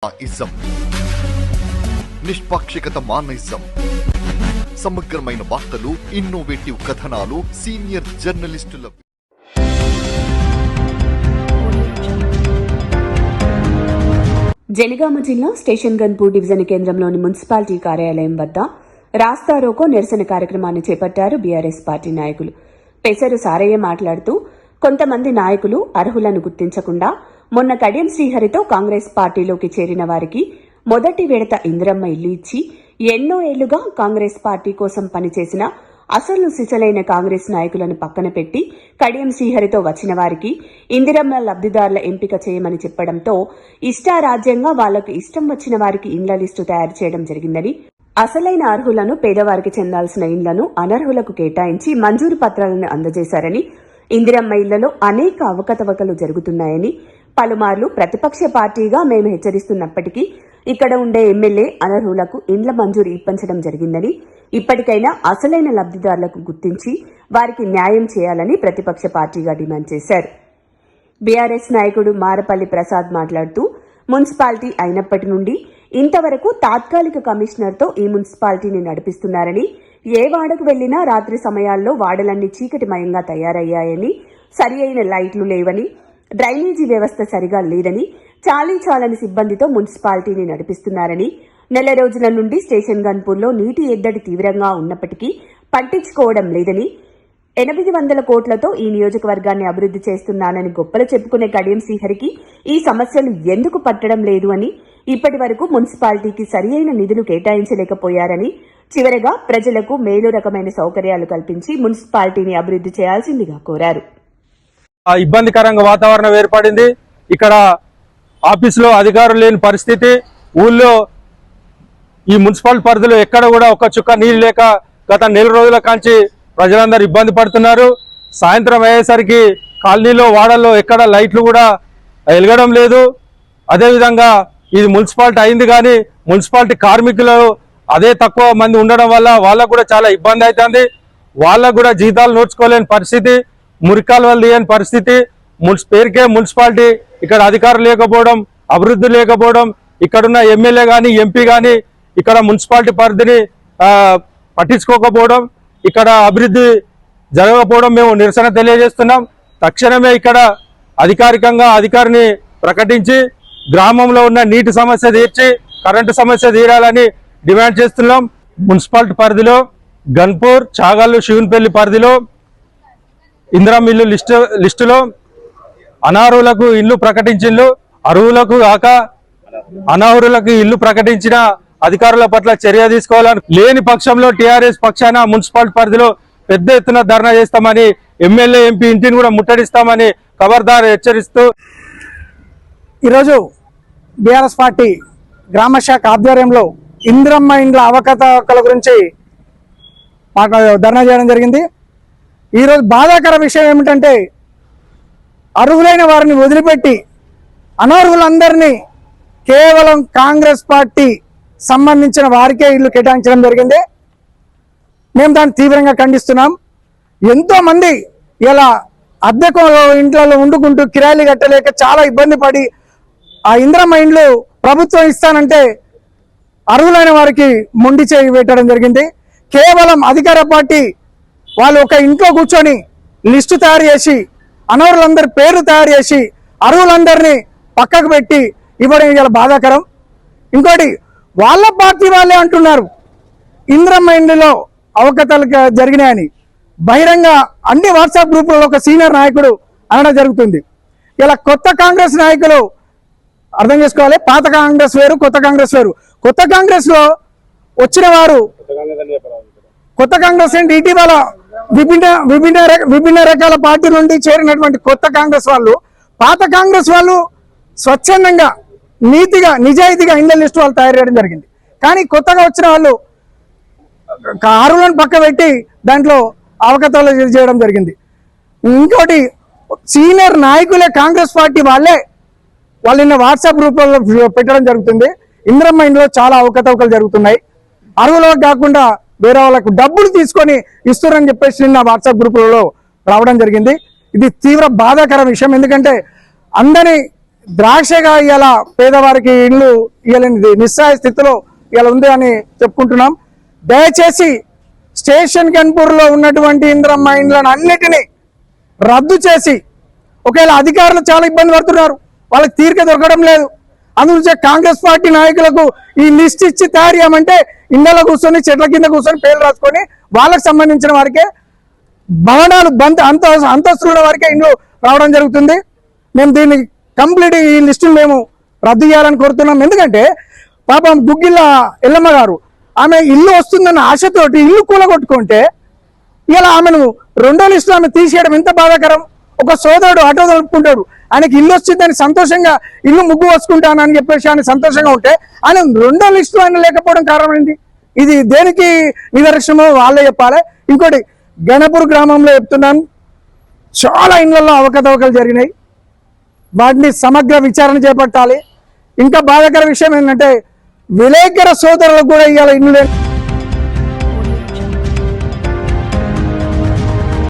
Ism నిష్పాక్షికత మానయిజం సమగ్రమైన వార్తలు, innovative కథనాలు, సీనియర్ జర్నలిస్టుల జనగామ జిల్లా స్టేషన్ గన్పూర్ డివిజన్ కేంద్రంలోని మున్సిపాలిటీ కార్యాలయం వద్ద రాస్తారోకో నిరసన కార్యక్రమాన్ని చేపట్టారు బీఆర్ఎస్ పార్టీ నాయకులు. పెసరు సారయ్య మాట్లాడుతూ, కొంతమంది నాయకులు అర్హులను గుర్తించకుండా మొన్న కడియం శ్రీహరితో కాంగ్రెస్ పార్టీలోకి చేరిన వారికి మొదటి విడత ఇందిరమ్మ ఇల్లు ఇచ్చి ఎన్నో ఏళ్లుగా కాంగ్రెస్ పార్టీ కోసం పనిచేసిన అసలు సిసలైన కాంగ్రెస్ నాయకులను పక్కన పెట్టి కడియం శ్రీహరితో వచ్చిన వారికి ఇందిరమ్మ లబ్దిదారుల ఎంపిక చేయమని చెప్పడంతో ఇష్టారాజ్యంగా వాళ్లకు ఇష్టం వచ్చిన వారికి ఇండ్ల లిస్టు తయారు చేయడం జరిగిందని, అసలైన అర్హులను పేదవారికి చెందాల్సిన ఇండ్లను అనర్హులకు కేటాయించి మంజూరు పత్రాలను అందజేశారని, ఇందిరమ్మ ఇళ్లలో అనేక అవకతవకలు జరుగుతున్నాయని, పలుమార్లు ప్రతిపక్ష పార్టీగా మేము హెచ్చరిస్తున్నప్పటికీ ఇక్కడ ఉండే ఎమ్మెల్యే అనర్హులకు ఇండ్ల మంజూరు ఇప్పించడం జరిగిందని, ఇప్పటికైనా అసలైన లబ్దిదారులకు గుర్తించి వారికి న్యాయం చేయాలని ప్రతిపక్ష పార్టీగా డిమాండ్ చేశారు. బీఆర్ఎస్ నాయకుడు మారపల్లి ప్రసాద్ మాట్లాడుతూ, మున్సిపాలిటీ అయినప్పటి నుండి ఇంతవరకు తాత్కాలిక కమిషనర్తో ఈ మున్సిపాలిటీని నడిపిస్తున్నారని, ఏ వాడకు వెళ్లినా రాత్రి సమయాల్లో వాడలన్నీ చీకటిమయంగా తయారయ్యాయని, సరి అయిన లైట్లు లేవని, డ్రైనేజీ వ్యవస్థ సరిగా లేదని, చాలని సిబ్బందితో మున్సిపాలిటీని నడిపిస్తున్నారని, నెల రోజుల నుండి స్టేషన్ గన్పూర్లో నీటి ఎద్దడి తీవ్రంగా ఉన్నప్పటికీ పట్టించుకోవడం లేదని, 800 కోట్లతో ఈ నియోజకవర్గాన్ని అభివృద్ది చేస్తున్నానని గొప్పలు చెప్పుకునే కడియం శ్రీహరికి ఈ సమస్యలు ఎందుకు పట్టడం లేదు అని, ఇప్పటి వరకు మున్సిపాలిటీకి సరియైన నిధులు కేటాయించలేకపోయారని, చివరగా ప్రజలకు మేలు రకమైన సౌకర్యాలు కల్పించి మున్సిపాలిటీని అభివృద్ది చేయాల్సిందిగా కోరారు. ఇబ్బందికరంగా వాతావరణం ఏర్పడింది. ఇక్కడ ఆఫీసులో అధికారులు లేని పరిస్థితి, ఊళ్ళో ఈ మున్సిపల్ పరిధిలో ఎక్కడ కూడా ఒక చుక్క నీళ్ళు లేక గత నెల రోజుల కాంచి ప్రజలందరూ ఇబ్బంది పడుతున్నారు. సాయంత్రం అయ్యేసరికి కాలనీలో వాడల్లో ఎక్కడ లైట్లు కూడా వెలగడం లేదు. అదేవిధంగా ఇది మున్సిపాలిటీ అయింది కానీ మున్సిపాలిటీ కార్మికులు అదే తక్కువ మంది ఉండడం వల్ల వాళ్ళకు కూడా చాలా ఇబ్బంది అవుతుంది. వాళ్ళకు కూడా జీతాలు నోచుకోలేని పరిస్థితి, మురికాలు తీయని పరిస్థితి, పేరుకే మున్సిపాలిటీ ఇక్కడ అధికారులు లేకపోవడం, అభివృద్ధి లేకపోవడం, ఇక్కడున్న ఎమ్మెల్యే కానీ ఎంపీ కానీ ఇక్కడ మున్సిపాలిటీ పరిధిని పట్టించుకోకపోవడం, ఇక్కడ అభివృద్ధి జరగకపోవడం మేము నిరసన తెలియజేస్తున్నాం. తక్షణమే ఇక్కడ అధికారికంగా అధికారిని ప్రకటించి గ్రామంలో ఉన్న నీటి సమస్య తీర్చి కరెంటు సమస్య తీరాలని డిమాండ్ చేస్తున్నాం. మున్సిపాలిటీ పరిధిలో గన్పూర్, చాగల్లు, శివునిపల్లి పరిధిలో ఇందిరమ్మ ఇల్లు లిస్టులో అనర్హులకు ఇల్లు ప్రకటించిండ్రు. అర్హులకు కాక అనర్హులకు ఇల్లు ప్రకటించిన అధికారుల పట్ల చర్య తీసుకోవాలని, లేని పక్షంలో టీఆర్ఎస్ పక్షాన మున్సిపాలిటీ పరిధిలో పెద్ద ఎత్తున ధర్నా చేస్తామని, ఎమ్మెల్యే ఎంపీ ఇంటిని కూడా ముట్టడిస్తామని ఖబర్దార్ హెచ్చరిస్తూ ఈరోజు బీఆర్ఎస్ పార్టీ గ్రామ శాఖ ఆధ్వర్యంలో ఇందిరమ్మ ఇండ్ల అవకతవకల గురించి ధర్నా చేయడం జరిగింది. ఈరోజు బాధాకర విషయం ఏమిటంటే, అర్హులైన వారిని వదిలిపెట్టి అనర్హులందరినీ కేవలం కాంగ్రెస్ పార్టీ సంబంధించిన వారికే ఇల్లు కేటాయించడం జరిగింది. మేము దాన్ని తీవ్రంగా ఖండిస్తున్నాం. ఎంతో మంది ఇలా అద్దెకు ఇంట్లో వండుకుంటూ కిరాయిలు కట్టలేక చాలా ఇబ్బంది పడి ఆ ఇందిరమ్మ ఇండ్లు ప్రభుత్వం ఇస్తానంటే అర్హులైన వారికి మొండి చేయి పెట్టడం జరిగింది. కేవలం అధికార పార్టీ వాళ్ళు ఒక ఇంట్లో కూర్చొని లిస్టు తయారు చేసి అనర్హులందరి పేర్లు తయారు చేసి అర్హులందరినీ పక్కకు పెట్టి ఇవ్వడం ఇలా బాధాకరం. ఇంకోటి, వాళ్ళ పార్టీ వాళ్ళే అంటున్నారు ఇందిరమ్మ ఇండ్లలో అవకతవకలు జరిగినాయని. బహిరంగ అన్ని వాట్సాప్ గ్రూపులలో ఒక సీనియర్ నాయకుడు అనడం జరుగుతుంది. ఇలా కొత్త కాంగ్రెస్ నాయకులు అర్థం చేసుకోవాలి, పాత కాంగ్రెస్ వేరు, కొత్త కాంగ్రెస్ వేరు. కొత్త కాంగ్రెస్ లో వచ్చిన వారు కొత్త కాంగ్రెస్ ఏంటి, ఇటీవల విభిన్న రకాల పార్టీ నుండి చేరినటువంటి కొత్త కాంగ్రెస్ వాళ్ళు, పాత కాంగ్రెస్ వాళ్ళు స్వచ్ఛందంగా నీతిగా నిజాయితీగా ఇండ్ల లిస్టు వాళ్ళు తయారు చేయడం జరిగింది. కానీ కొత్తగా వచ్చిన వాళ్ళు అర్హులను పక్క పెట్టి దాంట్లో అవకతవకలు చేయడం జరిగింది. ఇంకోటి, సీనియర్ నాయకులే కాంగ్రెస్ పార్టీ వాళ్ళు నిన్న వాట్సాప్ గ్రూప్లలో పెట్టడం జరుగుతుంది. ఇందిరమ్మ ఇండ్లో చాలా అవకతవకలు జరుగుతున్నాయి, అర్హులకు కాకుండా వేరే వాళ్ళకు డబ్బులు తీసుకొని ఇస్తున్నారని చెప్పేసి నిన్న వాట్సాప్ గ్రూపులలో రావడం జరిగింది. ఇది తీవ్ర బాధాకర విషయం. ఎందుకంటే అందరి ద్రాక్షగా ఇలా పేదవారికి ఇల్లు ఇవ్వలేనిది నిస్సహాయ స్థితిలో ఇలా ఉంది అని చెప్పుకుంటున్నాం. దయచేసి స్టేషన్ గన్పూర్లో ఉన్నటువంటి ఇందిరమ్మ ఇండ్లను అన్నిటినీ రద్దు చేసి, ఒకవేళ అధికారులు చాలా ఇబ్బంది పడుతున్నారు, వాళ్ళకి తీరిక దొరకడం లేదు, అందుకే కాంగ్రెస్ పార్టీ నాయకులకు ఈ లిస్ట్ ఇచ్చి తయారు చేయమంటే ఇళ్లలో కూర్చొని చెట్ల కింద కూర్చొని పేర్లు రాసుకొని వాళ్ళకి సంబంధించిన వారికే భవనాలు అంతస్తుల వరకే ఇండ్లు రావడం జరుగుతుంది. మేము దీన్ని కంప్లీట్ ఈ లిస్టును మేము రద్దు చేయాలని కోరుతున్నాం. ఎందుకంటే పాపం గుగ్గిళ్ళ ఎల్లమ్మ గారు ఆమె ఇల్లు వస్తుందన్న ఆశతోటి ఇల్లు కూలగొట్టుకుంటే ఇలా ఆమెను రెండో లిస్టు ఆమె తీసేయడం ఎంత బాధాకరం. ఒక సోదరుడు ఆటో నడుపుకుంటాడు, ఆయనకి ఇల్లు వచ్చిందని సంతోషంగా ఇల్లు ముగ్గు వేసుకుంటానని చెప్పేసి ఆయన సంతోషంగా ఉంటే ఆయన రెండో లిస్టు ఆయన లేకపోవడం కారణం ఏంటి? ఇది దేనికి నిదర్శనమో వాళ్ళే చెప్పాలి. ఇంకోటి గణపూర్ గ్రామంలో చెప్తున్నాను, చాలా ఇళ్లలో అవకతవకలు జరిగినాయి, వాటిని సమగ్ర విచారణ చేపట్టాలి. ఇంకా బాధాకర విషయం ఏంటంటే విలేకర సోదరులకు కూడా ఇవాళ ఇల్లు